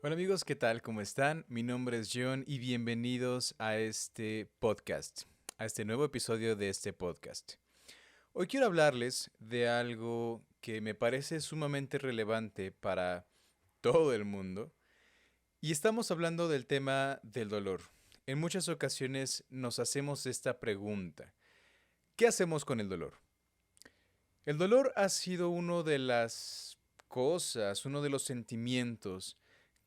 Hola amigos, ¿qué tal? ¿Cómo están? Mi nombre es John y bienvenidos a este podcast, a este nuevo episodio de este podcast. Hoy quiero hablarles de algo que me parece sumamente relevante para todo el mundo y estamos hablando del tema del dolor. En muchas ocasiones nos hacemos esta pregunta: ¿qué hacemos con el dolor? El dolor ha sido uno de las cosas, uno de los sentimientos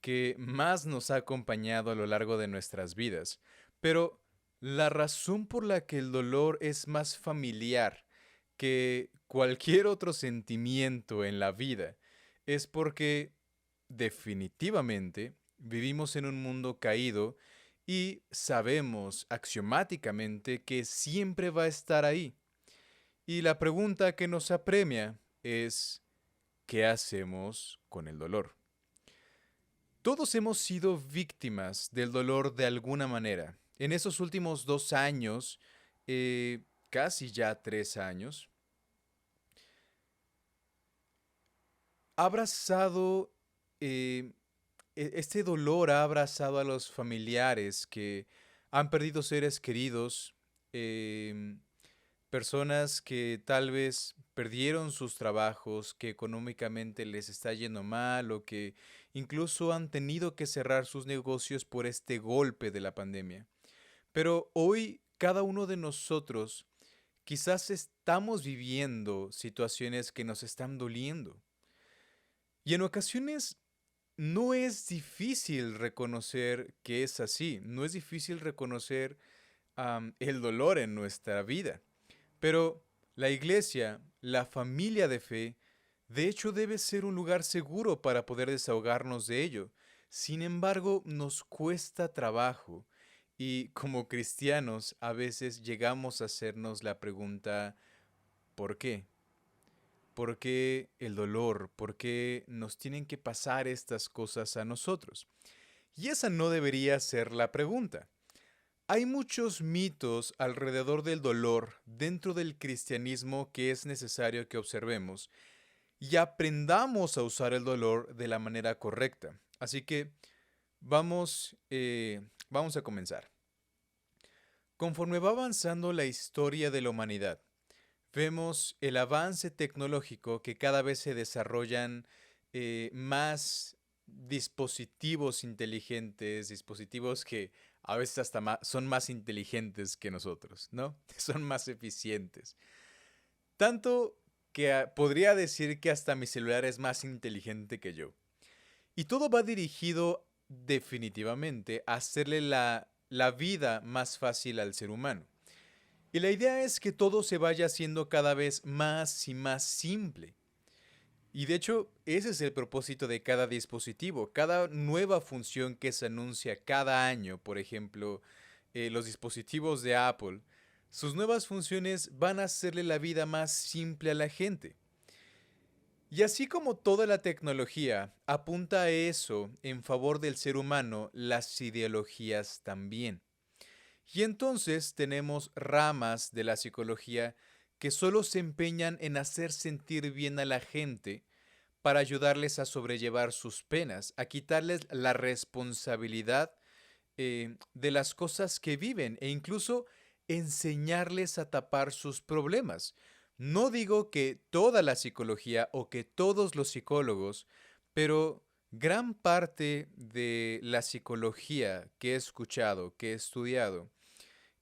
que más nos ha acompañado a lo largo de nuestras vidas. Pero la razón por la que el dolor es más familiar que cualquier otro sentimiento en la vida es porque definitivamente vivimos en un mundo caído y sabemos axiomáticamente que siempre va a estar ahí. Y la pregunta que nos apremia es: ¿qué hacemos con el dolor? Todos hemos sido víctimas del dolor de alguna manera. En esos últimos 2 años, casi ya 3 años, ha abrazado, este dolor ha abrazado a los familiares que han perdido seres queridos, em, personas que tal vez perdieron sus trabajos, que económicamente les está yendo mal o que incluso han tenido que cerrar sus negocios por este golpe de la pandemia. Pero hoy cada uno de nosotros quizás estamos viviendo situaciones que nos están doliendo. Y en ocasiones no es difícil reconocer que es así, no es difícil reconocer el dolor en nuestra vida. Pero la iglesia, la familia de fe, de hecho debe ser un lugar seguro para poder desahogarnos de ello. Sin embargo, nos cuesta trabajo y como cristianos a veces llegamos a hacernos la pregunta: ¿por qué? ¿Por qué el dolor? ¿Por qué nos tienen que pasar estas cosas a nosotros? Y esa no debería ser la pregunta. Hay muchos mitos alrededor del dolor dentro del cristianismo que es necesario que observemos y aprendamos a usar el dolor de la manera correcta. Así que vamos a comenzar. Conforme va avanzando la historia de la humanidad, vemos el avance tecnológico, que cada vez se desarrollan más dispositivos inteligentes, dispositivos que a veces hasta son más inteligentes que nosotros, ¿no? Son más eficientes. Tanto que podría decir que hasta mi celular es más inteligente que yo. Y todo va dirigido definitivamente a hacerle la vida más fácil al ser humano. Y la idea es que todo se vaya haciendo cada vez más y más simple. Y de hecho, ese es el propósito de cada dispositivo. Cada nueva función que se anuncia cada año, por ejemplo, los dispositivos de Apple, sus nuevas funciones van a hacerle la vida más simple a la gente. Y así como toda la tecnología apunta a eso en favor del ser humano, las ideologías también. Y entonces tenemos ramas de la psicología que solo se empeñan en hacer sentir bien a la gente para ayudarles a sobrellevar sus penas, a quitarles la responsabilidad de las cosas que viven e incluso enseñarles a tapar sus problemas. No digo que toda la psicología o que todos los psicólogos, pero gran parte de la psicología que he escuchado, que he estudiado,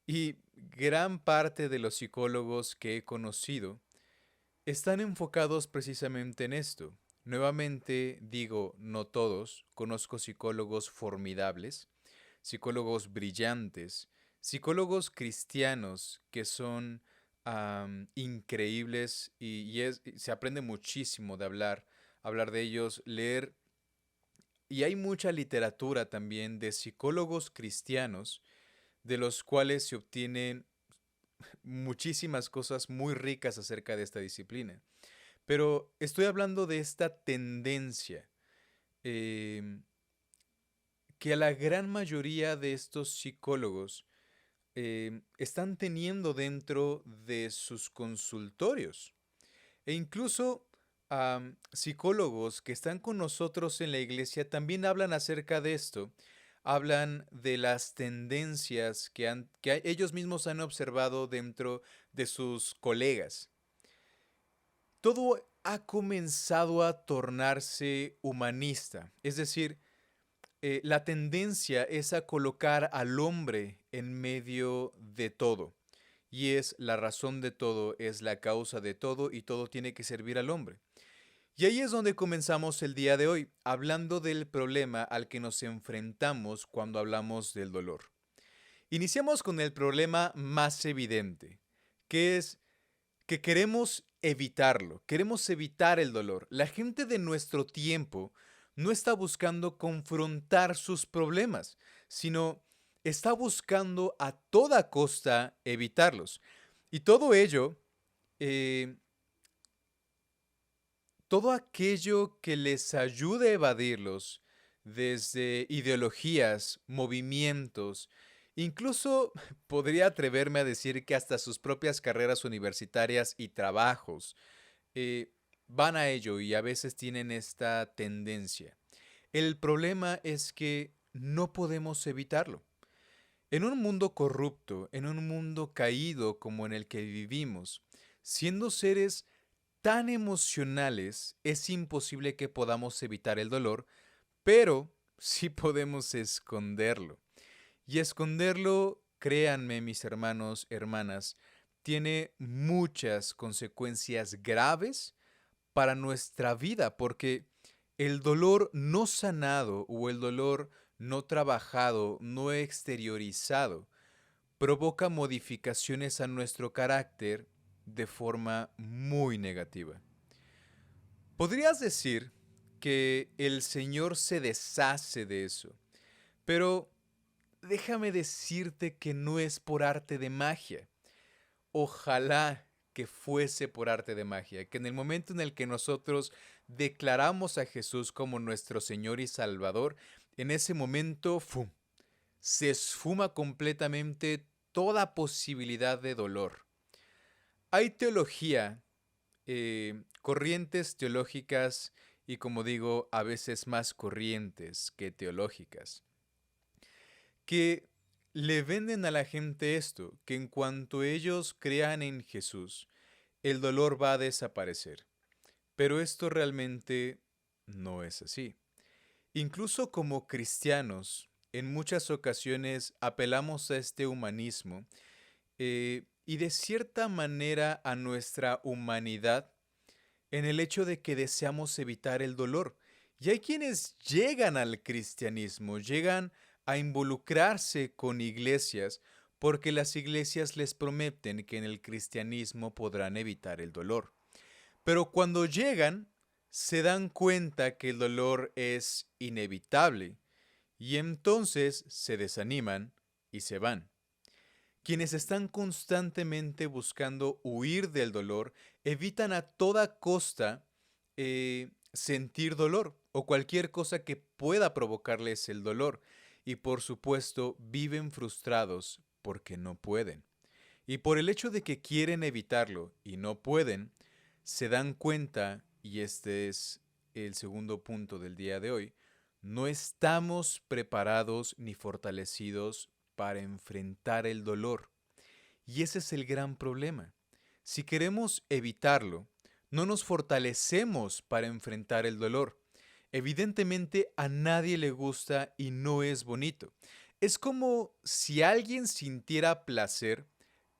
y gran parte de los psicólogos que he conocido están enfocados precisamente en esto. Nuevamente digo, no todos, conozco psicólogos formidables, psicólogos brillantes, psicólogos cristianos que son increíbles y se aprende muchísimo de hablar de ellos, leer. Y hay mucha literatura también de psicólogos cristianos de los cuales se obtienen muchísimas cosas muy ricas acerca de esta disciplina. Pero estoy hablando de esta tendencia eh, que a la gran mayoría de estos psicólogos están teniendo dentro de sus consultorios. E incluso Psicólogos que están con nosotros en la iglesia también hablan acerca de esto. Hablan de las tendencias que ellos mismos han observado dentro de sus colegas. Todo ha comenzado a tornarse humanista, es decir, la tendencia es a colocar al hombre en medio de todo. Y es la razón de todo, es la causa de todo y todo tiene que servir al hombre. Y ahí es donde comenzamos el día de hoy, hablando del problema al que nos enfrentamos cuando hablamos del dolor. Iniciamos con el problema más evidente, que es que queremos evitar el dolor. La gente de nuestro tiempo no está buscando confrontar sus problemas, sino está buscando a toda costa evitarlos. Y todo ello, eh, todo aquello que les ayude a evadirlos, desde ideologías, movimientos, incluso podría atreverme a decir que hasta sus propias carreras universitarias y trabajos, eh, van a ello y a veces tienen esta tendencia. El problema es que no podemos evitarlo. En un mundo corrupto, en un mundo caído como en el que vivimos, siendo seres tan emocionales, es imposible que podamos evitar el dolor, pero sí podemos esconderlo. Y esconderlo, créanme mis hermanos, hermanas, tiene muchas consecuencias graves para nuestra vida, porque el dolor no sanado o el dolor no trabajado, no exteriorizado, provoca modificaciones a nuestro carácter de forma muy negativa. Podrías decir que el Señor se deshace de eso, pero déjame decirte que no es por arte de magia. Ojalá que fuese por arte de magia, que en el momento en el que nosotros declaramos a Jesús como nuestro Señor y Salvador, en ese momento ¡fum!, se esfuma completamente toda posibilidad de dolor. Hay teología, corrientes teológicas y como digo, a veces más corrientes que teológicas, que le venden a la gente esto, que en cuanto ellos crean en Jesús, el dolor va a desaparecer. Pero esto realmente no es así. Incluso como cristianos, en muchas ocasiones apelamos a este humanismo y de cierta manera a nuestra humanidad en el hecho de que deseamos evitar el dolor. Y hay quienes llegan al cristianismo, llegan a involucrarse con iglesias porque las iglesias les prometen que en el cristianismo podrán evitar el dolor. Pero cuando llegan, se dan cuenta que el dolor es inevitable y entonces se desaniman y se van. Quienes están constantemente buscando huir del dolor evitan a toda costa sentir dolor o cualquier cosa que pueda provocarles el dolor. Y por supuesto viven frustrados porque no pueden. Y por el hecho de que quieren evitarlo y no pueden, se dan cuenta, y este es el segundo punto del día de hoy, no estamos preparados ni fortalecidos para enfrentar el dolor. Y ese es el gran problema. Si queremos evitarlo, no nos fortalecemos para enfrentar el dolor. Evidentemente a nadie le gusta y no es bonito. Es como si alguien sintiera placer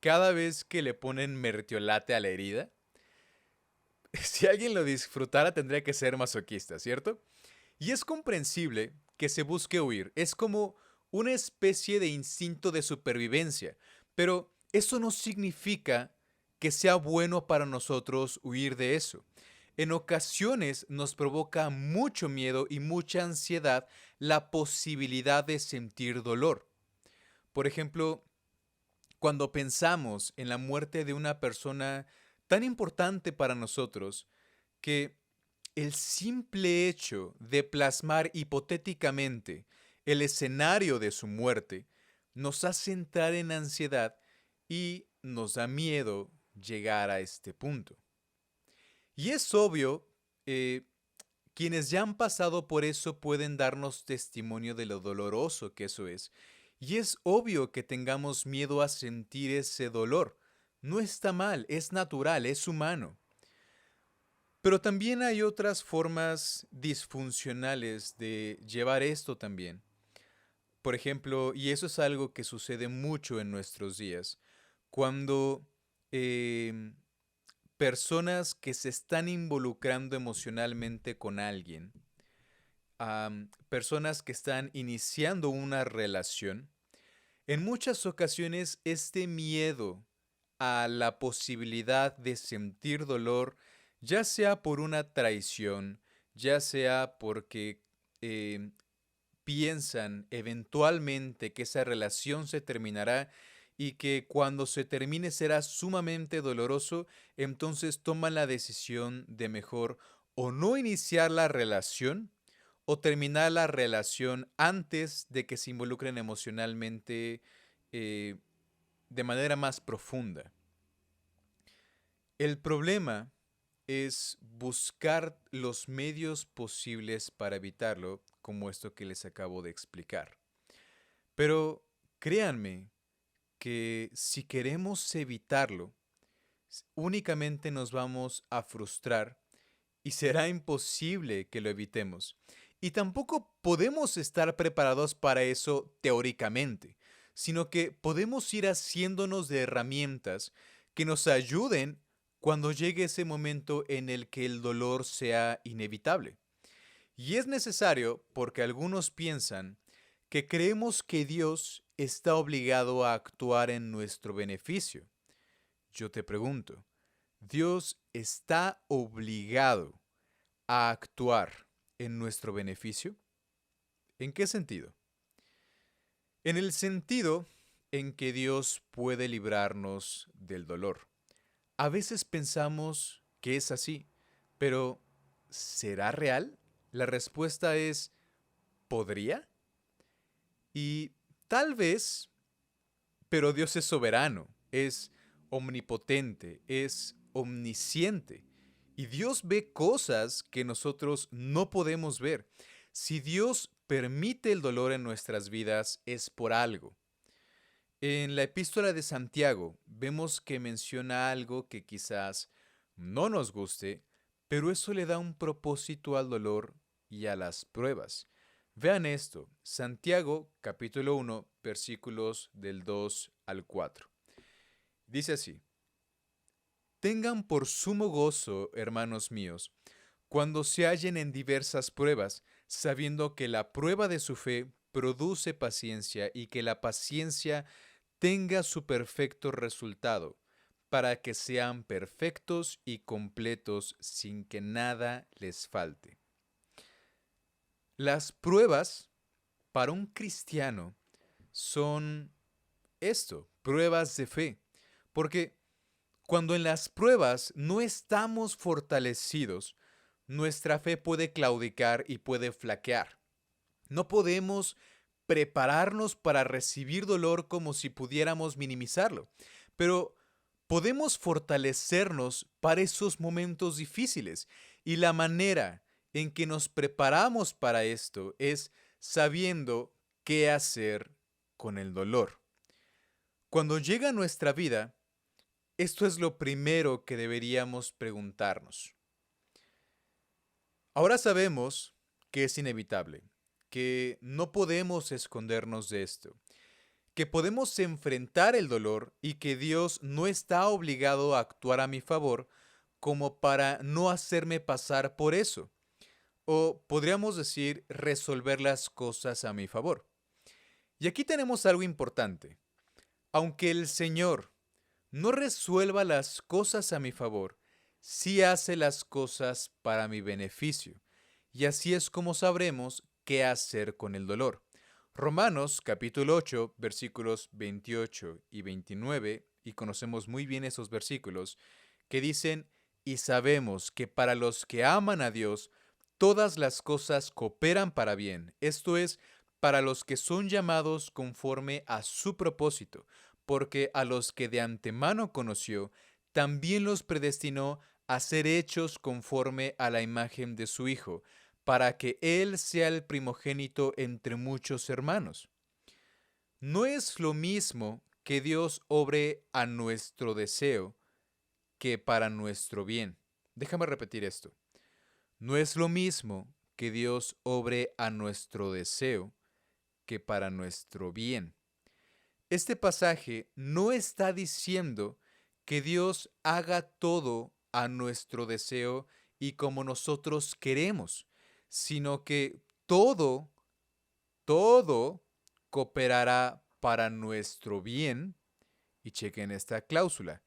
cada vez que le ponen mertiolate a la herida. Si alguien lo disfrutara tendría que ser masoquista, ¿cierto? Y es comprensible que se busque huir. Es como una especie de instinto de supervivencia. Pero eso no significa que sea bueno para nosotros huir de eso. En ocasiones nos provoca mucho miedo y mucha ansiedad la posibilidad de sentir dolor. Por ejemplo, cuando pensamos en la muerte de una persona tan importante para nosotros, que el simple hecho de plasmar hipotéticamente el escenario de su muerte nos hace entrar en ansiedad y nos da miedo llegar a este punto. Y es obvio eh, quienes ya han pasado por eso pueden darnos testimonio de lo doloroso que eso es. Y es obvio que tengamos miedo a sentir ese dolor. No está mal, es natural, es humano. Pero también hay otras formas disfuncionales de llevar esto también. Por ejemplo, y eso es algo que sucede mucho en nuestros días, cuando em, personas que se están involucrando emocionalmente con alguien, personas que están iniciando una relación, en muchas ocasiones este miedo a la posibilidad de sentir dolor, ya sea por una traición, ya sea porque eh, piensan eventualmente que esa relación se terminará y que cuando se termine será sumamente doloroso, entonces toman la decisión de mejor o no iniciar la relación o terminar la relación antes de que se involucren emocionalmente eh, de manera más profunda. El problema es buscar los medios posibles para evitarlo, como esto que les acabo de explicar. Pero créanme que si queremos evitarlo, únicamente nos vamos a frustrar y será imposible que lo evitemos. Y tampoco podemos estar preparados para eso teóricamente, sino que podemos ir haciéndonos de herramientas que nos ayuden cuando llegue ese momento en el que el dolor sea inevitable. Y es necesario porque algunos piensan que creemos que Dios está obligado a actuar en nuestro beneficio. Yo te pregunto, ¿Dios está obligado a actuar en nuestro beneficio? ¿En qué sentido? En el sentido en que Dios puede librarnos del dolor. A veces pensamos que es así, pero ¿será real? La respuesta es ¿podría? Y tal vez, pero Dios es soberano, es omnipotente, es omnisciente. Y Dios ve cosas que nosotros no podemos ver. Si Dios permite el dolor en nuestras vidas, es por algo. En la epístola de Santiago vemos que menciona algo que quizás no nos guste, pero eso le da un propósito al dolor y a las pruebas. Vean esto, Santiago capítulo 1 versículos del 2 al 4. Dice así: Tengan por sumo gozo, hermanos míos, cuando se hallen en diversas pruebas, sabiendo que la prueba de su fe produce paciencia y que la paciencia tenga su perfecto resultado, para que sean perfectos y completos sin que nada les falte. Las pruebas para un cristiano son esto, pruebas de fe, porque cuando en las pruebas no estamos fortalecidos, nuestra fe puede claudicar y puede flaquear. No podemos prepararnos para recibir dolor como si pudiéramos minimizarlo, pero podemos fortalecernos para esos momentos difíciles. Y la manera en que nos preparamos para esto es sabiendo qué hacer con el dolor. Cuando llega a nuestra vida, esto es lo primero que deberíamos preguntarnos. Ahora sabemos que es inevitable, que no podemos escondernos de esto, que podemos enfrentar el dolor y que Dios no está obligado a actuar a mi favor como para no hacerme pasar por eso, o podríamos decir resolver las cosas a mi favor. Y aquí tenemos algo importante. Aunque el Señor no resuelva las cosas a mi favor, sí hace las cosas para mi beneficio. Y así es como sabremos qué hacer con el dolor. Romanos capítulo 8 versículos 28 y 29, y conocemos muy bien esos versículos, que dicen, y sabemos que para los que aman a Dios, todas las cosas cooperan para bien, esto es, para los que son llamados conforme a su propósito, porque a los que de antemano conoció, también los predestinó a ser hechos conforme a la imagen de su Hijo, para que Él sea el primogénito entre muchos hermanos. No es lo mismo que Dios obre a nuestro deseo que para nuestro bien. Déjame repetir esto. No es lo mismo que Dios obre a nuestro deseo que para nuestro bien. Este pasaje no está diciendo que Dios haga todo a nuestro deseo y como nosotros queremos, sino que todo cooperará para nuestro bien, y chequen esta cláusula,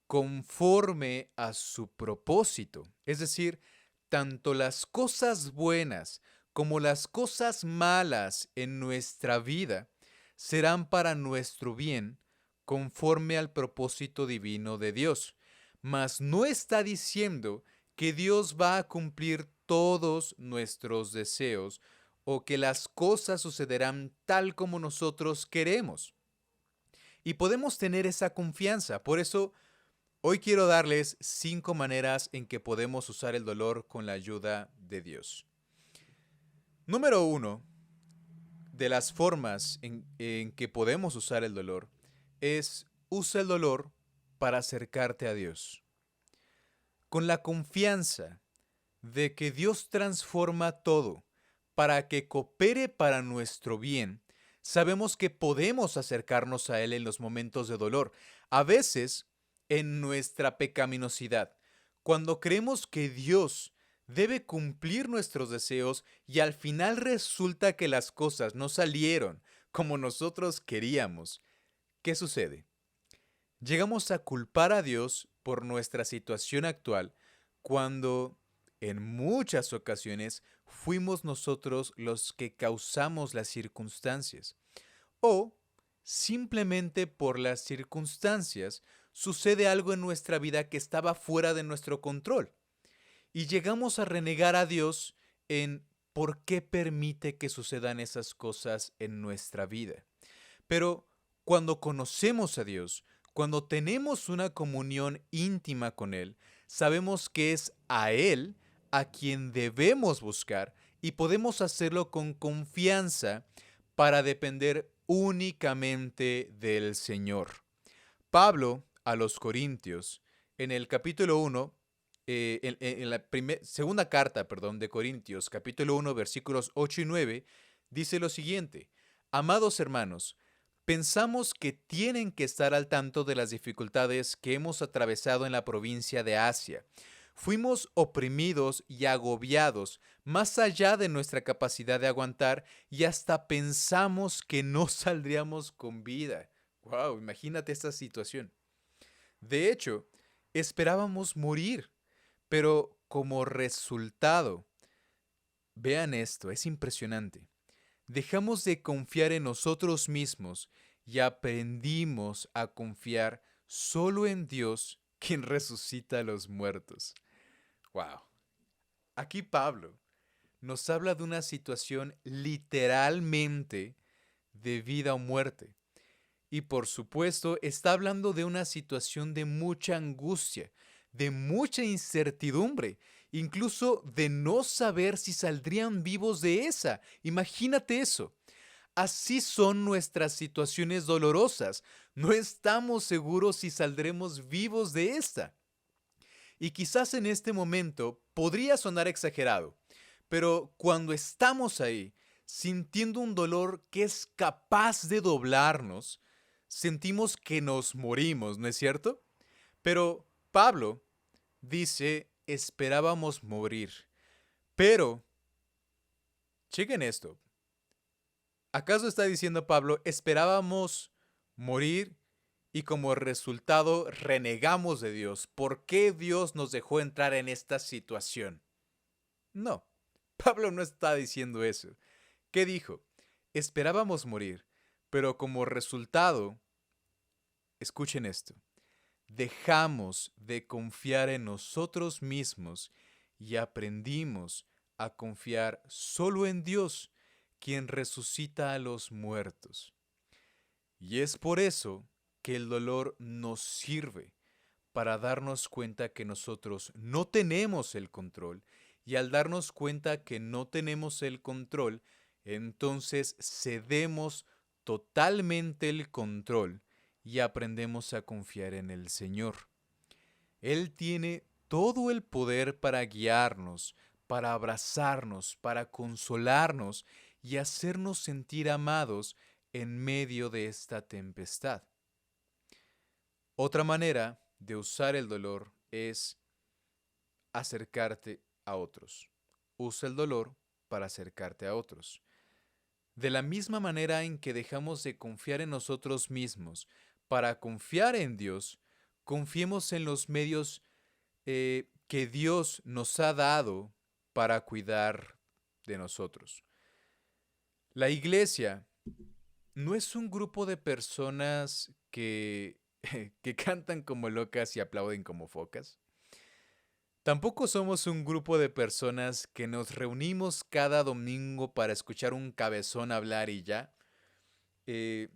conforme a su propósito. Es decir, tanto las cosas buenas como las cosas malas en nuestra vida serán para nuestro bien conforme al propósito divino de Dios. Mas no está diciendo que Dios va a cumplir todos nuestros deseos o que las cosas sucederán tal como nosotros queremos. Y podemos tener esa confianza. Por eso, hoy quiero darles 5 maneras en que podemos usar el dolor con la ayuda de Dios. Número 1 de las formas en que podemos usar el dolor es usa el dolor para acercarte a Dios. Con la confianza de que Dios transforma todo para que coopere para nuestro bien, sabemos que podemos acercarnos a Él en los momentos de dolor, a veces en nuestra pecaminosidad, cuando creemos que Dios debe cumplir nuestros deseos y al final resulta que las cosas no salieron como nosotros queríamos. ¿Qué sucede? Llegamos a culpar a Dios por nuestra situación actual cuando en muchas ocasiones fuimos nosotros los que causamos las circunstancias. O simplemente por las circunstancias sucede algo en nuestra vida que estaba fuera de nuestro control. Y llegamos a renegar a Dios en por qué permite que sucedan esas cosas en nuestra vida. Pero cuando conocemos a Dios, cuando tenemos una comunión íntima con Él, sabemos que es a Él a quien debemos buscar y podemos hacerlo con confianza para depender únicamente del Señor. Pablo a los Corintios, en el capítulo 1, en la segunda carta, perdón, de Corintios, capítulo 1, versículos 8 y 9, dice lo siguiente: Amados hermanos, pensamos que tienen que estar al tanto de las dificultades que hemos atravesado en la provincia de Asia. Fuimos oprimidos y agobiados más allá de nuestra capacidad de aguantar y hasta pensamos que no saldríamos con vida. Wow, imagínate esta situación. De hecho, esperábamos morir, pero como resultado, vean esto, es impresionante. Dejamos de confiar en nosotros mismos y aprendimos a confiar solo en Dios, quien resucita a los muertos. Wow. Aquí Pablo nos habla de una situación literalmente de vida o muerte. Y por supuesto, está hablando de una situación de mucha angustia, de mucha incertidumbre, incluso de no saber si saldrían vivos de esa. Imagínate eso. Así son nuestras situaciones dolorosas. No estamos seguros si saldremos vivos de esta. Y quizás en este momento podría sonar exagerado, pero cuando estamos ahí, sintiendo un dolor que es capaz de doblarnos, sentimos que nos morimos, ¿no es cierto? Pero Pablo dice, esperábamos morir. Pero, chequen esto. ¿Acaso está diciendo Pablo, esperábamos morir y como resultado renegamos de Dios? ¿Por qué Dios nos dejó entrar en esta situación? No, Pablo no está diciendo eso. ¿Qué dijo? Esperábamos morir, pero como resultado, escuchen esto, dejamos de confiar en nosotros mismos y aprendimos a confiar solo en Dios, quien resucita a los muertos. Y es por eso que el dolor nos sirve, para darnos cuenta que nosotros no tenemos el control, y al darnos cuenta que no tenemos el control, entonces cedemos totalmente el control y aprendemos a confiar en el Señor. Él tiene todo el poder para guiarnos, para abrazarnos, para consolarnos y hacernos sentir amados en medio de esta tempestad. Otra manera de usar el dolor es acercarte a otros. Usa el dolor para acercarte a otros. De la misma manera en que dejamos de confiar en nosotros mismos para confiar en Dios, confiemos en los medios que Dios nos ha dado para cuidar de nosotros. La iglesia no es un grupo de personas que cantan como locas y aplauden como focas. Tampoco somos un grupo de personas que nos reunimos cada domingo para escuchar un cabezón hablar y ya. eh,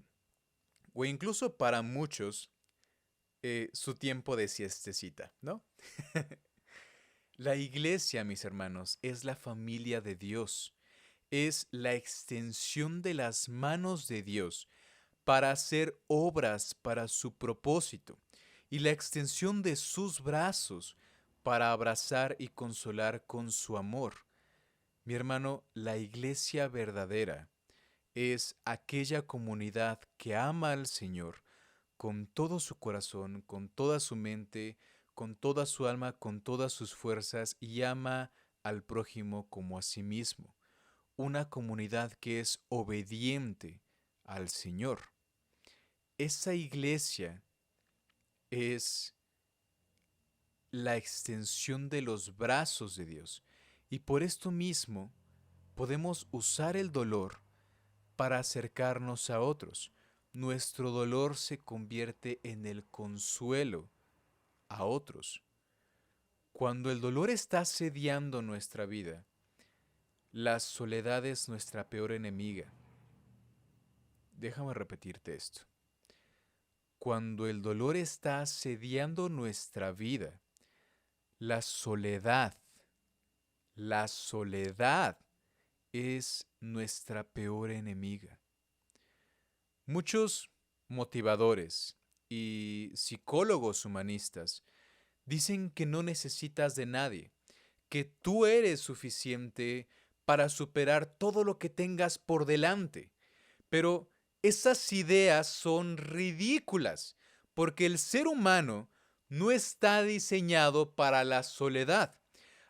o incluso para muchos, su tiempo de siestecita, ¿no? La iglesia, mis hermanos, es la familia de Dios. Es la extensión de las manos de Dios para hacer obras para su propósito y la extensión de sus brazos para abrazar y consolar con su amor. Mi hermano, la iglesia verdadera es aquella comunidad que ama al Señor con todo su corazón, con toda su mente, con toda su alma, con todas sus fuerzas y ama al prójimo como a sí mismo. Una comunidad que es obediente al Señor. Esa iglesia es la extensión de los brazos de Dios. Y por esto mismo podemos usar el dolor para acercarnos a otros. Nuestro dolor se convierte en el consuelo a otros. Cuando el dolor está asediando nuestra vida, la soledad es nuestra peor enemiga. Déjame repetirte esto. Cuando el dolor está asediando nuestra vida, la soledad, la soledad es nuestra peor enemiga. Muchos motivadores y psicólogos humanistas dicen que no necesitas de nadie, que tú eres suficiente para superar todo lo que tengas por delante. Pero esas ideas son ridículas, porque el ser humano no está diseñado para la soledad.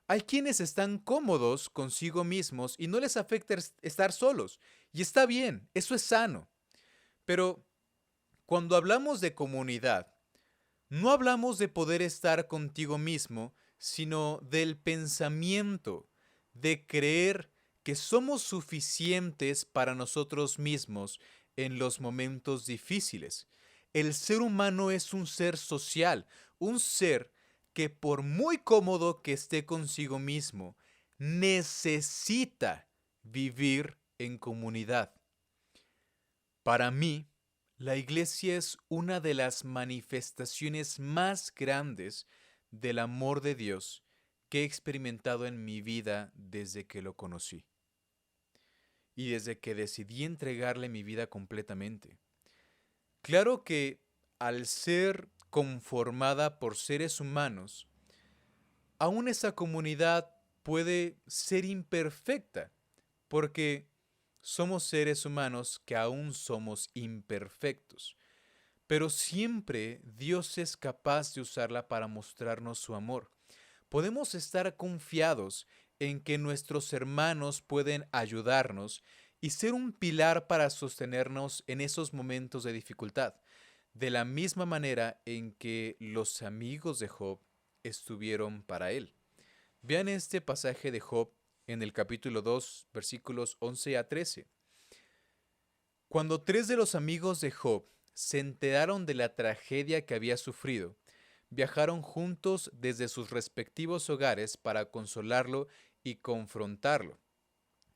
Hay quienes están cómodos consigo mismos y no les afecta estar solos. Y está bien, eso es sano. Pero cuando hablamos de comunidad, no hablamos de poder estar contigo mismo, sino del pensamiento, de creer que somos suficientes para nosotros mismos en los momentos difíciles. El ser humano es un ser social, un ser que por muy cómodo que esté consigo mismo, necesita vivir en comunidad. Para mí, la iglesia es una de las manifestaciones más grandes del amor de Dios que he experimentado en mi vida desde que lo conocí y desde que decidí entregarle mi vida completamente. Claro que al ser conformada por seres humanos, aún esa comunidad puede ser imperfecta, porque somos seres humanos que aún somos imperfectos. Pero siempre Dios es capaz de usarla para mostrarnos su amor. Podemos estar confiados en que nuestros hermanos pueden ayudarnos y ser un pilar para sostenernos en esos momentos de dificultad, de la misma manera en que los amigos de Job estuvieron para él. Vean este pasaje de Job en el capítulo 2, versículos 11 a 13. Cuando tres de los amigos de Job se enteraron de la tragedia que había sufrido, viajaron juntos desde sus respectivos hogares para consolarlo y confrontarlo.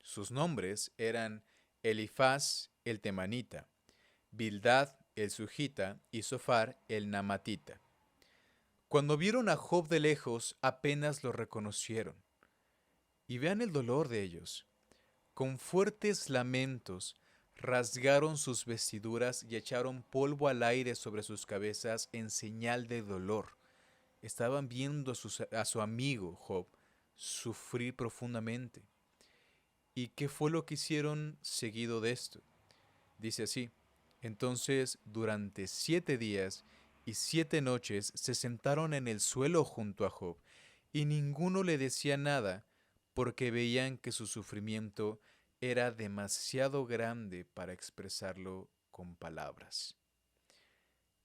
Sus nombres eran Elifaz el temanita, Bildad el sujita y Sofar el namatita. Cuando vieron a Job de lejos, apenas lo reconocieron. Y vean el dolor de ellos. Con fuertes lamentos, rasgaron sus vestiduras y echaron polvo al aire sobre sus cabezas en señal de dolor. Estaban viendo a su amigo Job sufrir profundamente. ¿Y qué fue lo que hicieron seguido de esto? Dice así: entonces durante 7 días y 7 noches se sentaron en el suelo junto a Job, y ninguno le decía nada, porque veían que su sufrimiento era demasiado grande para expresarlo con palabras.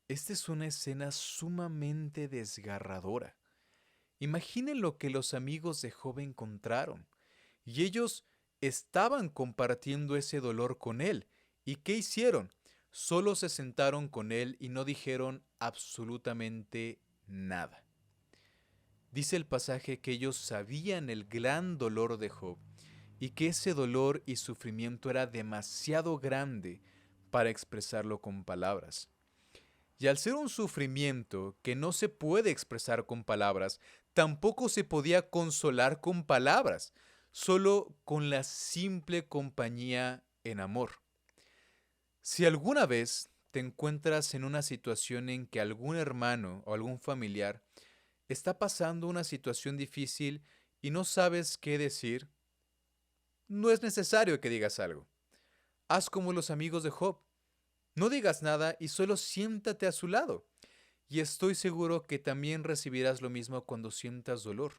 Esta es una escena sumamente desgarradora. Imaginen lo que los amigos de Job encontraron, y ellos estaban compartiendo ese dolor con él. ¿Y qué hicieron? Solo se sentaron con él y no dijeron absolutamente nada. Dice el pasaje que ellos sabían el gran dolor de Job y que ese dolor y sufrimiento era demasiado grande para expresarlo con palabras. Y al ser un sufrimiento que no se puede expresar con palabras, tampoco se podía consolar con palabras, solo con la simple compañía en amor. Si alguna vez te encuentras en una situación en que algún hermano o algún familiar está pasando una situación difícil y no sabes qué decir, no es necesario que digas algo. Haz como los amigos de Job. No digas nada y solo siéntate a su lado. Y estoy seguro que también recibirás lo mismo cuando sientas dolor.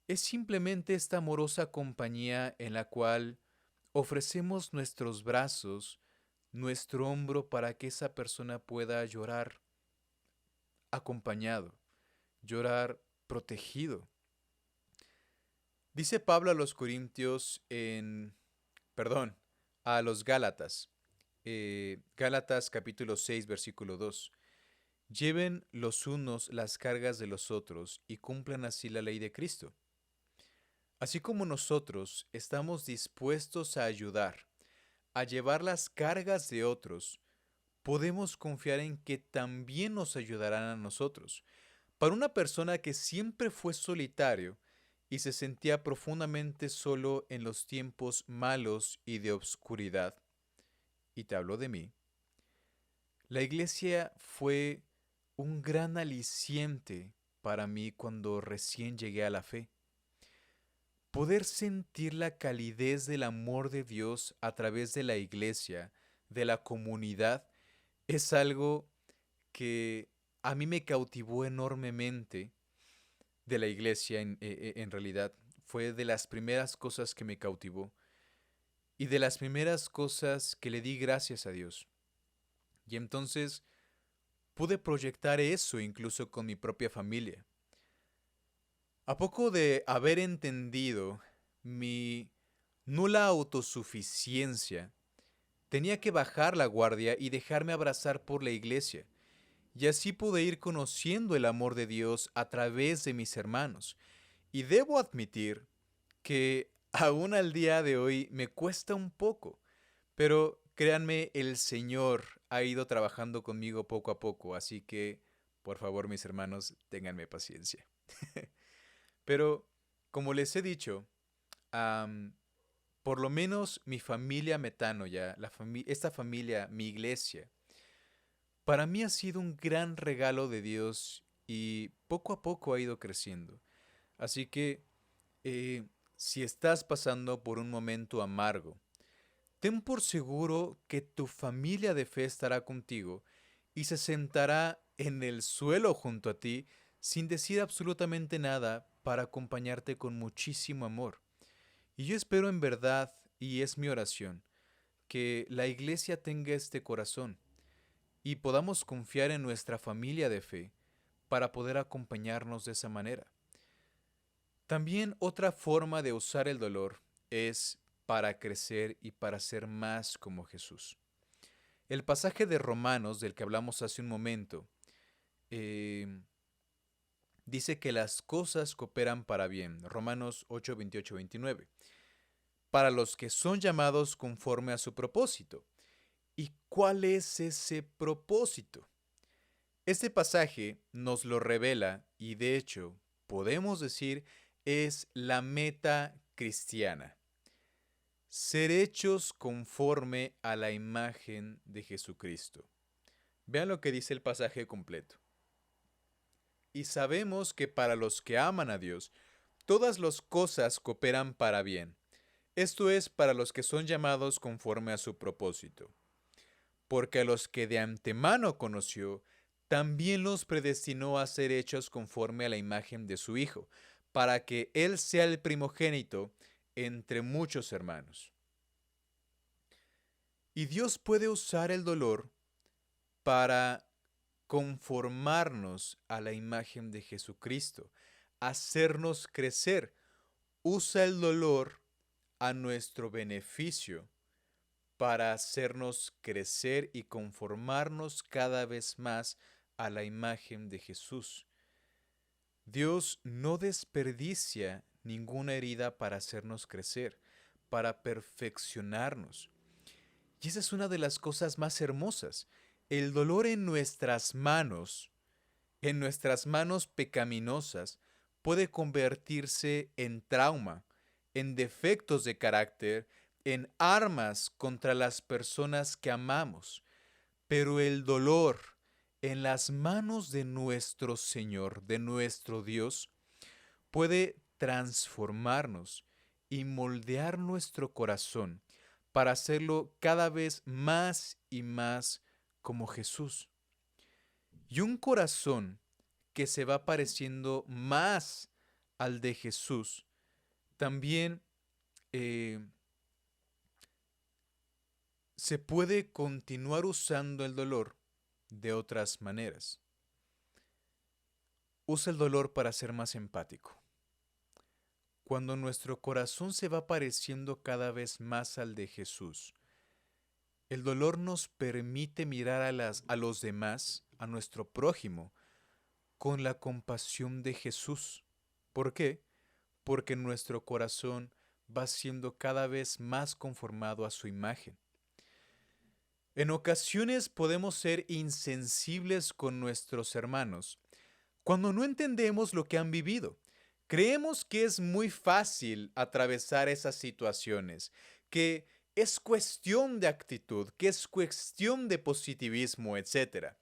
Es simplemente esta amorosa compañía en la cual ofrecemos nuestros brazos, nuestro hombro para que esa persona pueda llorar acompañado, llorar protegido. Dice Pablo a los Corintios perdón, a los Gálatas, Gálatas capítulo 6, versículo 2. Lleven los unos las cargas de los otros y cumplan así la ley de Cristo. Así como nosotros estamos dispuestos a ayudar, a llevar las cargas de otros, podemos confiar en que también nos ayudarán a nosotros. Para una persona que siempre fue solitario y se sentía profundamente solo en los tiempos malos y de obscuridad, y te hablo de mí, la iglesia fue un gran aliciente para mí cuando recién llegué a la fe. Poder sentir la calidez del amor de Dios a través de la iglesia, de la comunidad, es algo que a mí me cautivó enormemente de la iglesia en realidad. Fue de las primeras cosas que me cautivó y de las primeras cosas que le di gracias a Dios. Y entonces pude proyectar eso incluso con mi propia familia. A poco de haber entendido mi nula autosuficiencia, tenía que bajar la guardia y dejarme abrazar por la iglesia. Y así pude ir conociendo el amor de Dios a través de mis hermanos. Y debo admitir que aún al día de hoy me cuesta un poco, pero créanme, el Señor ha ido trabajando conmigo poco a poco, así que, por favor, mis hermanos, ténganme paciencia. Pero, como les he dicho, am, por lo menos mi familia Metano ya, esta familia, mi iglesia, para mí ha sido un gran regalo de Dios y poco a poco ha ido creciendo. Así que, si estás pasando por un momento amargo, ten por seguro que tu familia de fe estará contigo y se sentará en el suelo junto a ti sin decir absolutamente nada para acompañarte con muchísimo amor. Y yo espero en verdad, y es mi oración, que la iglesia tenga este corazón y podamos confiar en nuestra familia de fe para poder acompañarnos de esa manera. También otra forma de usar el dolor es para crecer y para ser más como Jesús. El pasaje de Romanos del que hablamos hace un momento eh, dice que las cosas cooperan para bien. Romanos 8, 28, 29. Para los que son llamados conforme a su propósito. ¿Y cuál es ese propósito? Este pasaje nos lo revela y de hecho podemos decir es la meta cristiana. Ser hechos conforme a la imagen de Jesucristo. Vean lo que dice el pasaje completo. Y sabemos que para los que aman a Dios, todas las cosas cooperan para bien. Esto es para los que son llamados conforme a su propósito. Porque a los que de antemano conoció, también los predestinó a ser hechos conforme a la imagen de su Hijo, para que Él sea el primogénito entre muchos hermanos. Y Dios puede usar el dolor para conformarnos a la imagen de Jesucristo, hacernos crecer. Usa el dolor a nuestro beneficio para hacernos crecer y conformarnos cada vez más a la imagen de Jesús. Dios no desperdicia ninguna herida para hacernos crecer, para perfeccionarnos. Y esa es una de las cosas más hermosas. El dolor en nuestras manos pecaminosas, puede convertirse en trauma, en defectos de carácter, en armas contra las personas que amamos. Pero el dolor en las manos de nuestro Señor, de nuestro Dios, puede transformarnos y moldear nuestro corazón para hacerlo cada vez más y más como Jesús. Y un corazón que se va pareciendo más al de Jesús, también eh, se puede continuar usando el dolor de otras maneras. Usa el dolor para ser más empático. Cuando nuestro corazón se va pareciendo cada vez más al de Jesús, el dolor nos permite mirar a los demás, a nuestro prójimo, con la compasión de Jesús. ¿Por qué? Porque nuestro corazón va siendo cada vez más conformado a su imagen. En ocasiones podemos ser insensibles con nuestros hermanos cuando no entendemos lo que han vivido. Creemos que es muy fácil atravesar esas situaciones, que es cuestión de actitud, que es cuestión de positivismo, etc.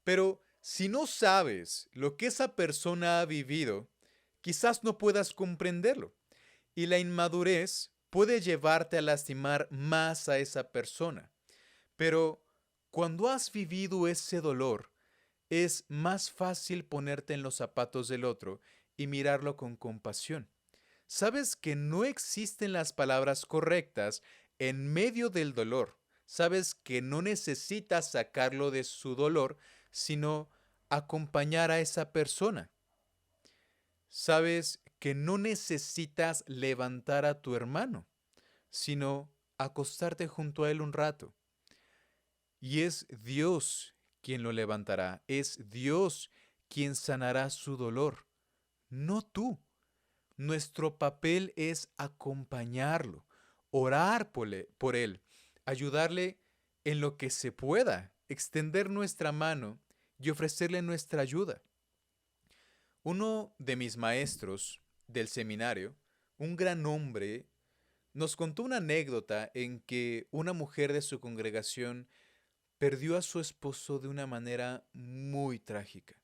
Pero si no sabes lo que esa persona ha vivido, quizás no puedas comprenderlo. Y la inmadurez puede llevarte a lastimar más a esa persona. Pero cuando has vivido ese dolor, es más fácil ponerte en los zapatos del otro y mirarlo con compasión. Sabes que no existen las palabras correctas en medio del dolor. Sabes que no necesitas sacarlo de su dolor, sino acompañar a esa persona. Sabes que no necesitas levantar a tu hermano, sino acostarte junto a él un rato. Y es Dios quien lo levantará, es Dios quien sanará su dolor, no tú. Nuestro papel es acompañarlo, orar por él, ayudarle en lo que se pueda, extender nuestra mano y ofrecerle nuestra ayuda. Uno de mis maestros del seminario, un gran hombre, nos contó una anécdota en que una mujer de su congregación perdió a su esposo de una manera muy trágica.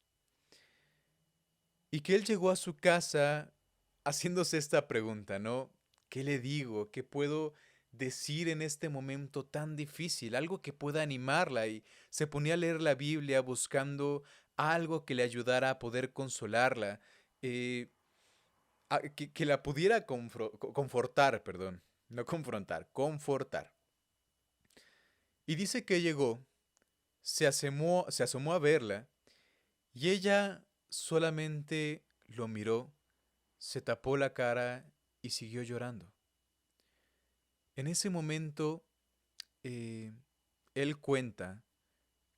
Y que él llegó a su casa haciéndose esta pregunta, ¿no? ¿Qué le digo? ¿Qué puedo decir en este momento tan difícil? Algo que pueda animarla. Y se ponía a leer la Biblia buscando algo que le ayudara a poder consolarla, eh, que la pudiera confortar, perdón, no confrontar, confortar. Y dice que llegó, se asomó a verla y ella solamente lo miró, se tapó la cara y siguió llorando. En ese momento, eh, él cuenta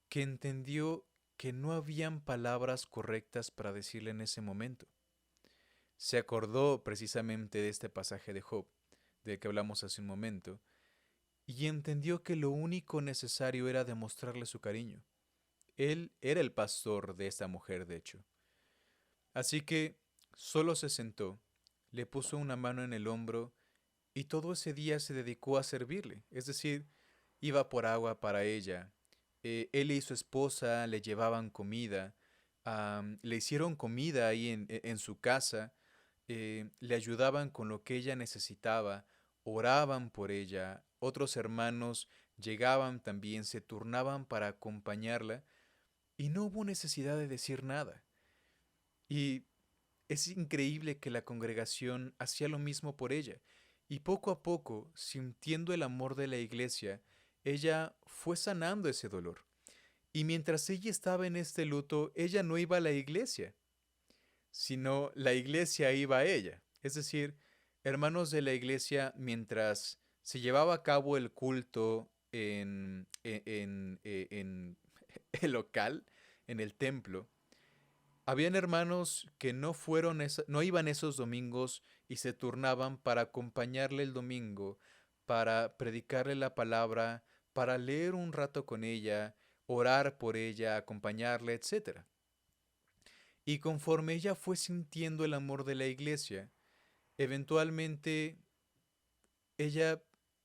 que entendió que no habían palabras correctas para decirle en ese momento. Se acordó precisamente de este pasaje de Job, del que hablamos hace un momento, y entendió que lo único necesario era demostrarle su cariño, Él era el pastor de esta mujer, de hecho. Así que solo se sentó, le puso una mano en el hombro y todo ese día se dedicó a servirle. Es decir, iba por agua para ella. Él y su esposa le llevaban comida, le hicieron comida ahí en su casa, le ayudaban con lo que ella necesitaba, oraban por ella, otros hermanos llegaban también, se turnaban para acompañarla y no hubo necesidad de decir nada. Y es increíble que la congregación hacía lo mismo por ella. Y poco a poco, sintiendo el amor de la iglesia, ella fue sanando ese dolor. Y mientras ella estaba en este luto, ella no iba a la iglesia, sino la iglesia iba a ella. Es decir, hermanos de la iglesia, mientras se llevaba a cabo el culto en el local, en el templo, habían hermanos que no iban esos domingos y se turnaban para acompañarle el domingo, para predicarle la palabra, para leer un rato con ella, orar por ella, acompañarle, etcétera. Y conforme ella fue sintiendo el amor de la iglesia, eventualmente ella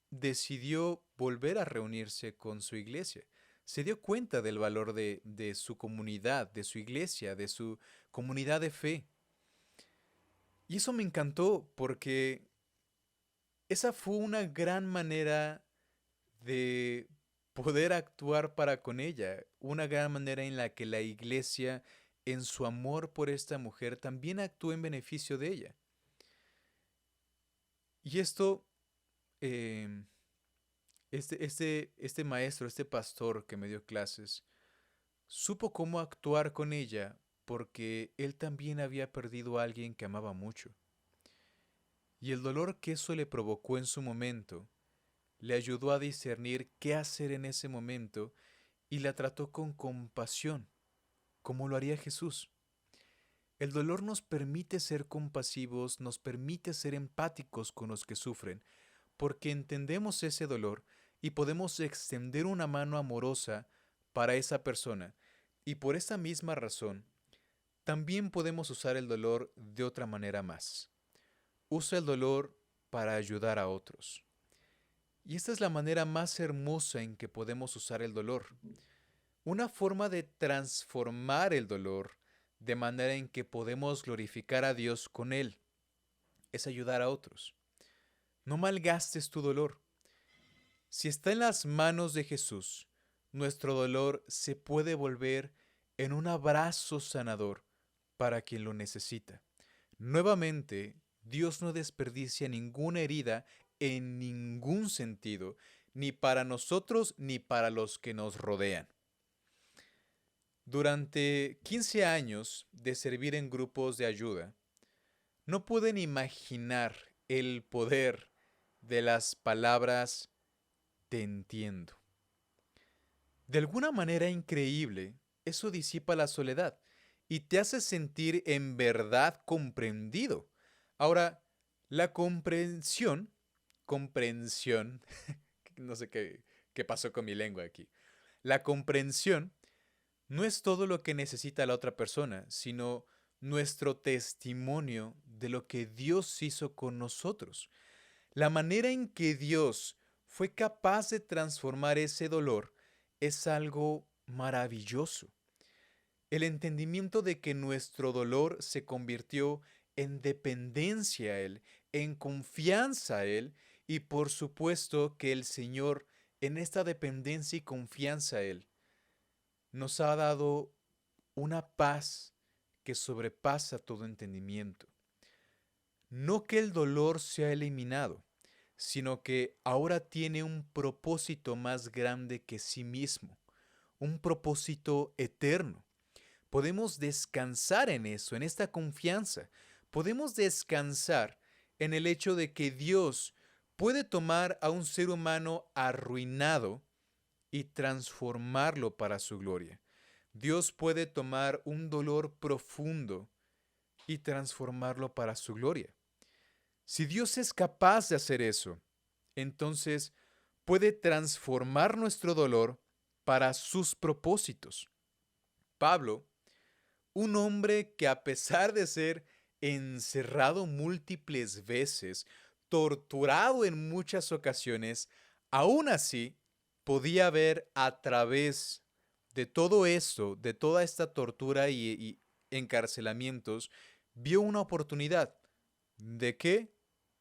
decidió volver a reunirse con su iglesia. Se dio cuenta del valor de su comunidad, de su iglesia, de su comunidad de fe. Y eso me encantó porque esa fue una gran manera de poder actuar para con ella, una gran manera en la que la iglesia, en su amor por esta mujer, también actuó en beneficio de ella. Y esto, eh, este maestro, este pastor que me dio clases, supo cómo actuar con ella porque él también había perdido a alguien que amaba mucho. Y el dolor que eso le provocó en su momento le ayudó a discernir qué hacer en ese momento y la trató con compasión, como lo haría Jesús. El dolor nos permite ser compasivos, nos permite ser empáticos con los que sufren, porque entendemos ese dolor y podemos extender una mano amorosa para esa persona. Y por esa misma razón, también podemos usar el dolor de otra manera más. Usa el dolor para ayudar a otros. Y esta es la manera más hermosa en que podemos usar el dolor. Una forma de transformar el dolor de manera en que podemos glorificar a Dios con él es ayudar a otros. No malgastes tu dolor. Si está en las manos de Jesús, nuestro dolor se puede volver en un abrazo sanador para quien lo necesita. Nuevamente, Dios no desperdicia ninguna herida en ningún sentido, ni para nosotros ni para los que nos rodean. Durante 15 años de servir en grupos de ayuda, no pueden imaginar el poder de las palabras te entiendo. De alguna manera increíble, eso disipa la soledad y te hace sentir en verdad comprendido. Ahora, la comprensión, no sé qué pasó con mi lengua aquí. La comprensión no es todo lo que necesita la otra persona, sino nuestro testimonio de lo que Dios hizo con nosotros. La manera en que Dios fue capaz de transformar ese dolor es algo maravilloso. El entendimiento de que nuestro dolor se convirtió en dependencia a Él, en confianza a Él, y por supuesto que el Señor, en esta dependencia y confianza a Él, nos ha dado una paz que sobrepasa todo entendimiento. No que el dolor se ha eliminado, sino que ahora tiene un propósito más grande que sí mismo, un propósito eterno. Podemos descansar en eso, en esta confianza. Podemos descansar en el hecho de que Dios puede tomar a un ser humano arruinado y transformarlo para su gloria. Dios puede tomar un dolor profundo y transformarlo para su gloria. Si Dios es capaz de hacer eso, entonces puede transformar nuestro dolor para sus propósitos. Pablo, un hombre que a pesar de ser encerrado múltiples veces, torturado en muchas ocasiones, aún así podía ver a través de todo esto, de toda esta tortura y encarcelamientos, vio una oportunidad. ¿De qué?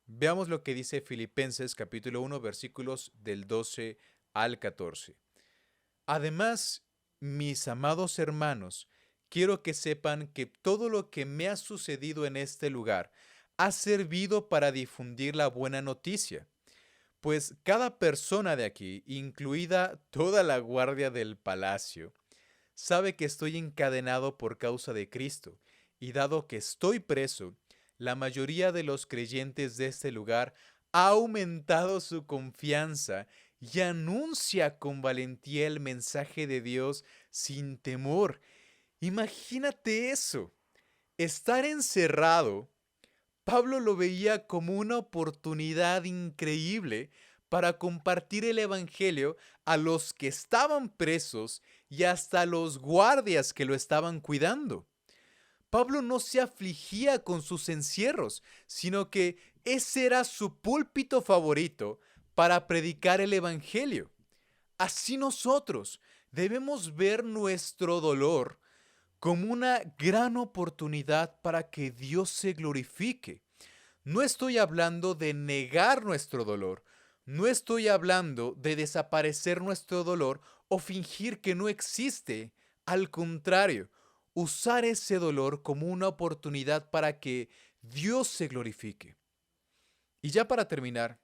Veamos lo que dice Filipenses capítulo 1 versículos del 12 al 14. Además, mis amados hermanos, quiero que sepan que todo lo que me ha sucedido en este lugar ha servido para difundir la buena noticia, pues cada persona de aquí, incluida toda la guardia del palacio, sabe que estoy encadenado por causa de Cristo, y dado que estoy preso, la mayoría de los creyentes de este lugar ha aumentado su confianza y anuncia con valentía el mensaje de Dios sin temor. Imagínate eso. Estar encerrado, Pablo lo veía como una oportunidad increíble para compartir el Evangelio a los que estaban presos y hasta a los guardias que lo estaban cuidando. Pablo no se afligía con sus encierros, sino que ese era su púlpito favorito para predicar el Evangelio. Así nosotros debemos ver nuestro dolor como una gran oportunidad para que Dios se glorifique. No estoy hablando de negar nuestro dolor, no estoy hablando de desaparecer nuestro dolor o fingir que no existe. Al contrario, usar ese dolor como una oportunidad para que Dios se glorifique. Y ya para terminar,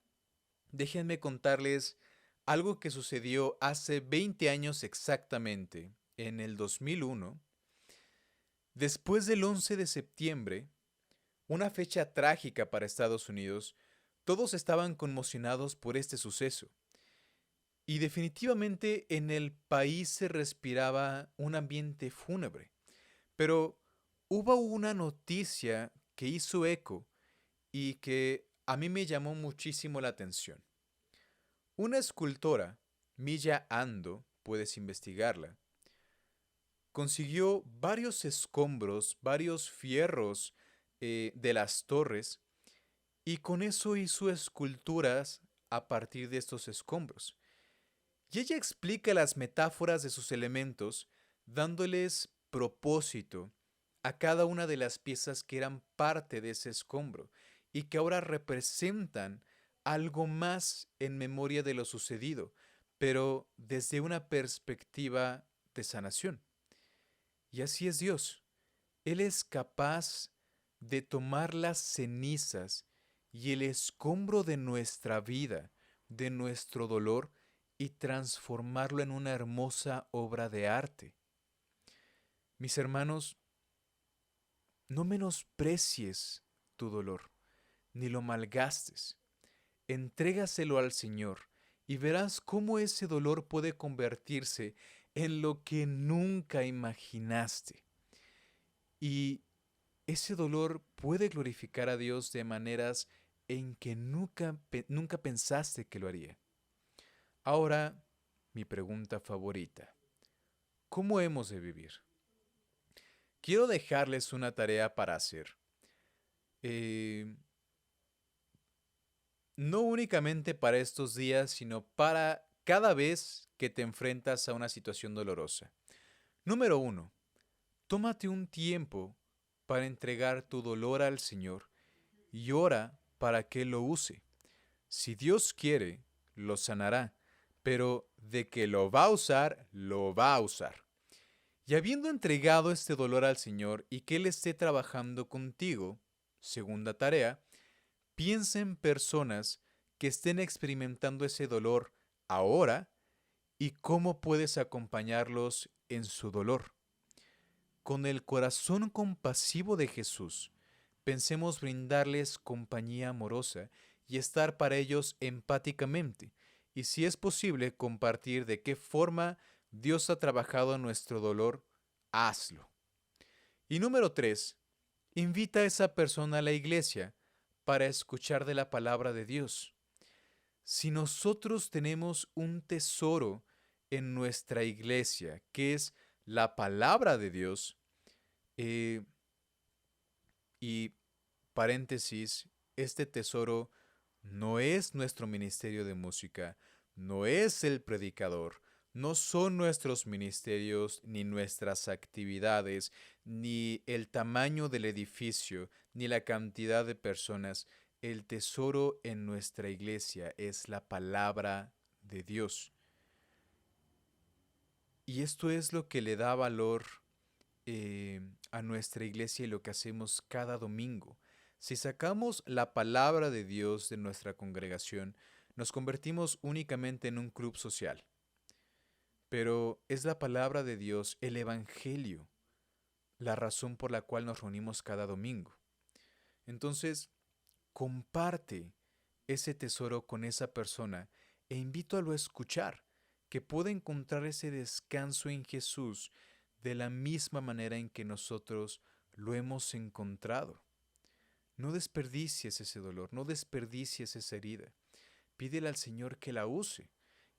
déjenme contarles algo que sucedió hace 20 años exactamente, en el 2001, después del 11 de septiembre, una fecha trágica para Estados Unidos. Todos estaban conmocionados por este suceso. Y definitivamente en el país se respiraba un ambiente fúnebre. Pero hubo una noticia que hizo eco y que a mí me llamó muchísimo la atención. Una escultora, Milla Ando, puedes investigarla, consiguió varios escombros, varios fierros de las torres y con eso hizo esculturas a partir de estos escombros. Y ella explica las metáforas de sus elementos dándoles propósito a cada una de las piezas que eran parte de ese escombro y que ahora representan algo más en memoria de lo sucedido, pero desde una perspectiva de sanación. Y así es Dios. Él es capaz de tomar las cenizas y el escombro de nuestra vida, de nuestro dolor, y transformarlo en una hermosa obra de arte. Mis hermanos, no menosprecies tu dolor, ni lo malgastes. Entrégaselo al Señor y verás cómo ese dolor puede convertirse en lo que nunca imaginaste. Y ese dolor puede glorificar a Dios de maneras en que nunca pensaste que lo haría. Ahora, mi pregunta favorita. ¿Cómo hemos de vivir? Quiero dejarles una tarea para hacer. Eh, no únicamente para estos días, sino para cada vez que te enfrentas a una situación dolorosa. Número 1. Tómate un tiempo para entregar tu dolor al Señor y ora para que Él lo use. Si Dios quiere, lo sanará, pero de que lo va a usar, lo va a usar. Y habiendo entregado este dolor al Señor y que Él esté trabajando contigo, segunda tarea, piensa en personas que estén experimentando ese dolor ahora y cómo puedes acompañarlos en su dolor. Con el corazón compasivo de Jesús, pensemos brindarles compañía amorosa y estar para ellos empáticamente, y si es posible compartir de qué forma Dios ha trabajado en nuestro dolor, hazlo. Y número 3, invita a esa persona a la iglesia para escuchar de la palabra de Dios. Si nosotros tenemos un tesoro en nuestra iglesia, que es la palabra de Dios. eh, y paréntesis, este tesoro no es nuestro ministerio de música, no es el predicador, no son nuestros ministerios, ni nuestras actividades, ni el tamaño del edificio, ni la cantidad de personas. El tesoro en nuestra iglesia es la palabra de Dios. Y esto es lo que le da valor a nuestra iglesia y lo que hacemos cada domingo. Si sacamos la palabra de Dios de nuestra congregación, nos convertimos únicamente en un club social. Pero es la palabra de Dios, el Evangelio, la razón por la cual nos reunimos cada domingo. Entonces, comparte ese tesoro con esa persona e invítalo a escuchar, que pueda encontrar ese descanso en Jesús de la misma manera en que nosotros lo hemos encontrado. No desperdicies ese dolor, no desperdicies esa herida. Pídele al Señor que la use.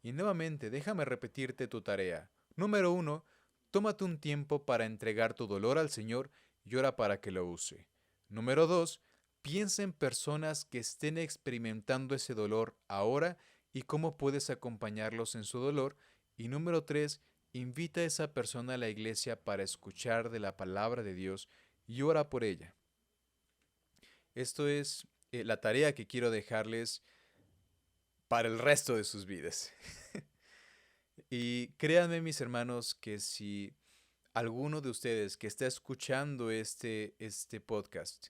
Y nuevamente, déjame repetirte tu tarea. Número 1, tómate un tiempo para entregar tu dolor al Señor y ora para que lo use. Número 2, piensa en personas que estén experimentando ese dolor ahora y cómo puedes acompañarlos en su dolor. Y número 3, invita a esa persona a la iglesia para escuchar de la palabra de Dios y ora por ella. Esto es la tarea que quiero dejarles para el resto de sus vidas. Y créanme, mis hermanos, que si alguno de ustedes que está escuchando este podcast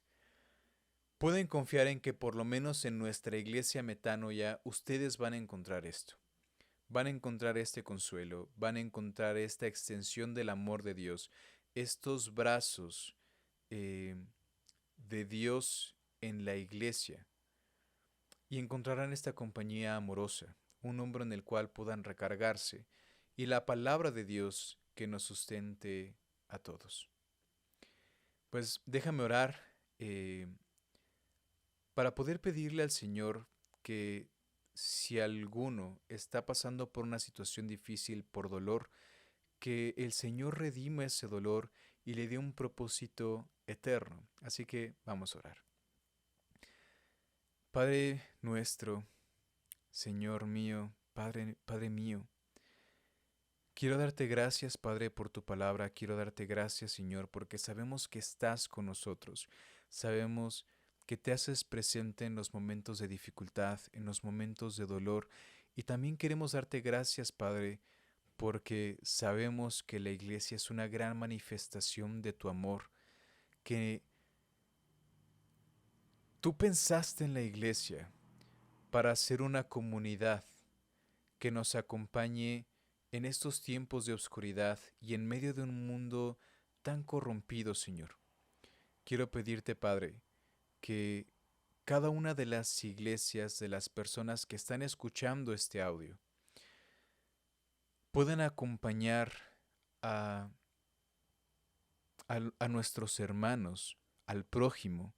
pueden confiar en que por lo menos en nuestra iglesia Metanoia ustedes van a encontrar esto. Van a encontrar este consuelo, van a encontrar esta extensión del amor de Dios, estos brazos eh, de Dios en la iglesia. Y encontrarán esta compañía amorosa, un hombro en el cual puedan recargarse, y la palabra de Dios que nos sustente a todos. Pues déjame orar eh, para poder pedirle al Señor que si alguno está pasando por una situación difícil, por dolor, que el Señor redima ese dolor y le dé un propósito eterno. Así que vamos a orar. Padre nuestro, Señor mío, Padre mío, quiero darte gracias, Padre, por tu palabra. Quiero darte gracias, Señor, porque sabemos que estás con nosotros. Sabemos que te haces presente en los momentos de dificultad, en los momentos de dolor. Y también queremos darte gracias, Padre, porque sabemos que la iglesia es una gran manifestación de tu amor, que tú pensaste en la iglesia para ser una comunidad que nos acompañe en estos tiempos de oscuridad y en medio de un mundo tan corrompido, Señor. Quiero pedirte, Padre, que cada una de las iglesias, de las personas que están escuchando este audio, puedan acompañar a, a nuestros hermanos, al prójimo,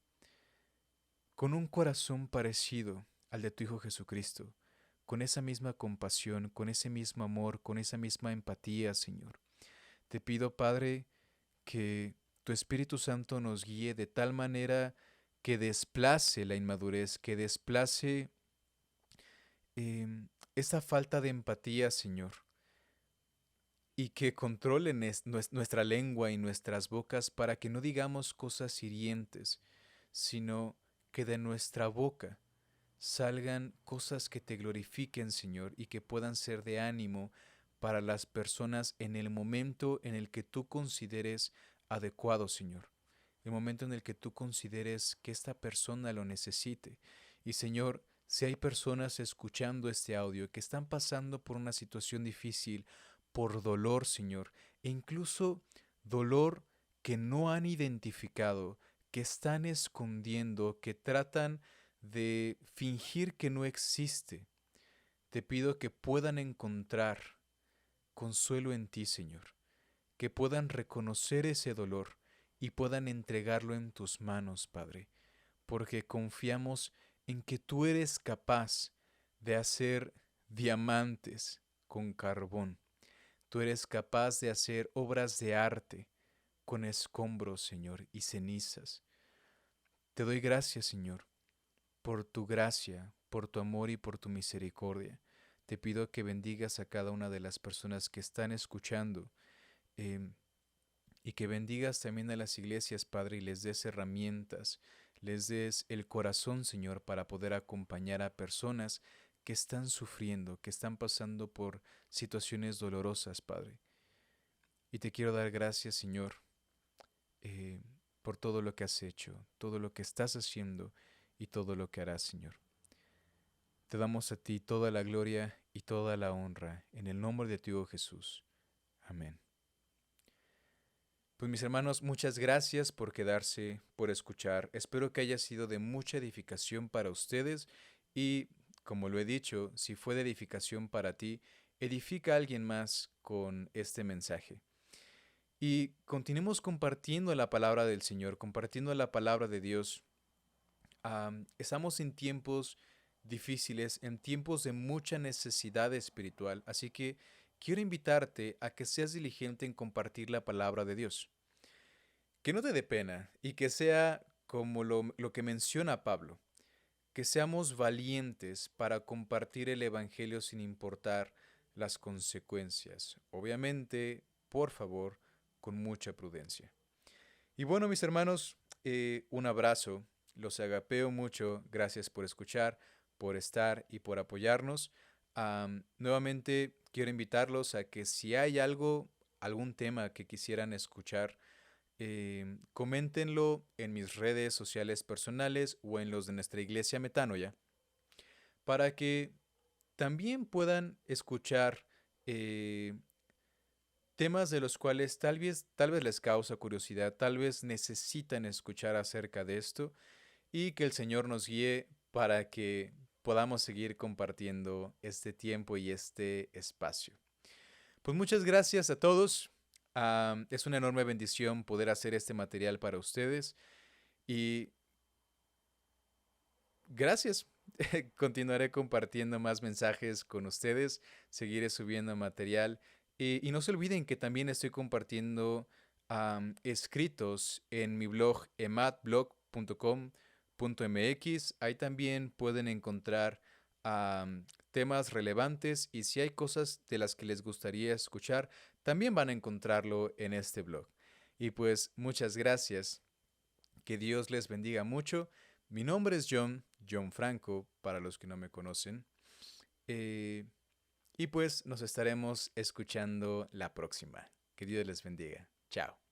con un corazón parecido al de tu Hijo Jesucristo, con esa misma compasión, con ese mismo amor, con esa misma empatía, Señor. Te pido, Padre, que tu Espíritu Santo nos guíe de tal manera que desplace la inmadurez, que desplace esa falta de empatía, Señor, y que controle nuestra lengua y nuestras bocas para que no digamos cosas hirientes, sino que de nuestra boca salgan cosas que te glorifiquen, Señor, y que puedan ser de ánimo para las personas en el momento en el que tú consideres adecuado, Señor. El momento en el que tú consideres que esta persona lo necesite. Y Señor, si hay personas escuchando este audio que están pasando por una situación difícil, por dolor, Señor, e incluso dolor que no han identificado, que están escondiendo, que tratan de fingir que no existe, te pido que puedan encontrar consuelo en ti, Señor, que puedan reconocer ese dolor y puedan entregarlo en tus manos, Padre, porque confiamos en que tú eres capaz de hacer diamantes con carbón. Tú eres capaz de hacer obras de arte con escombros, Señor, y cenizas. Te doy gracias, Señor, por tu gracia, por tu amor y por tu misericordia. Te pido que bendigas a cada una de las personas que están escuchando, em, y que bendigas también a las iglesias, Padre, y les des herramientas, les des el corazón, Señor, para poder acompañar a personas que están sufriendo, que están pasando por situaciones dolorosas, Padre. Y te quiero dar gracias, Señor, eh, por todo lo que has hecho, todo lo que estás haciendo y todo lo que harás, Señor. Te damos a ti toda la gloria y toda la honra, en el nombre de tu Hijo Jesús. Amén. Pues mis hermanos, muchas gracias por quedarse, por escuchar. Espero que haya sido de mucha edificación para ustedes y, como lo he dicho, si fue de edificación para ti, edifica a alguien más con este mensaje. Y continuemos compartiendo la palabra del Señor, compartiendo la palabra de Dios. Estamos en tiempos difíciles, en tiempos de mucha necesidad espiritual, así que quiero invitarte a que seas diligente en compartir la palabra de Dios. Que no te dé pena y que sea como lo que menciona Pablo, que seamos valientes para compartir el Evangelio sin importar las consecuencias. Obviamente, por favor, con mucha prudencia. Y bueno, mis hermanos, un abrazo, los agapeo mucho, gracias por escuchar, por estar y por apoyarnos. Nuevamente quiero invitarlos a que si hay algo, algún tema que quisieran escuchar, coméntenlo en mis redes sociales personales o en los de nuestra iglesia Metanoia, para que también puedan escuchar eh, temas de los cuales tal vez les causa curiosidad, tal vez necesitan escuchar acerca de esto y que el Señor nos guíe para que podamos seguir compartiendo este tiempo y este espacio. Pues muchas gracias a todos. Es una enorme bendición poder hacer este material para ustedes y gracias. Continuaré compartiendo más mensajes con ustedes, seguiré subiendo material y no se olviden que también estoy compartiendo escritos en mi blog ematblog.com.mx. Ahí también pueden encontrar temas relevantes y si hay cosas de las que les gustaría escuchar, también van a encontrarlo en este blog. Y pues muchas gracias. Que Dios les bendiga mucho. Mi nombre es John Franco, para los que no me conocen. Eh, y pues nos estaremos escuchando la próxima. Que Dios les bendiga. Chao.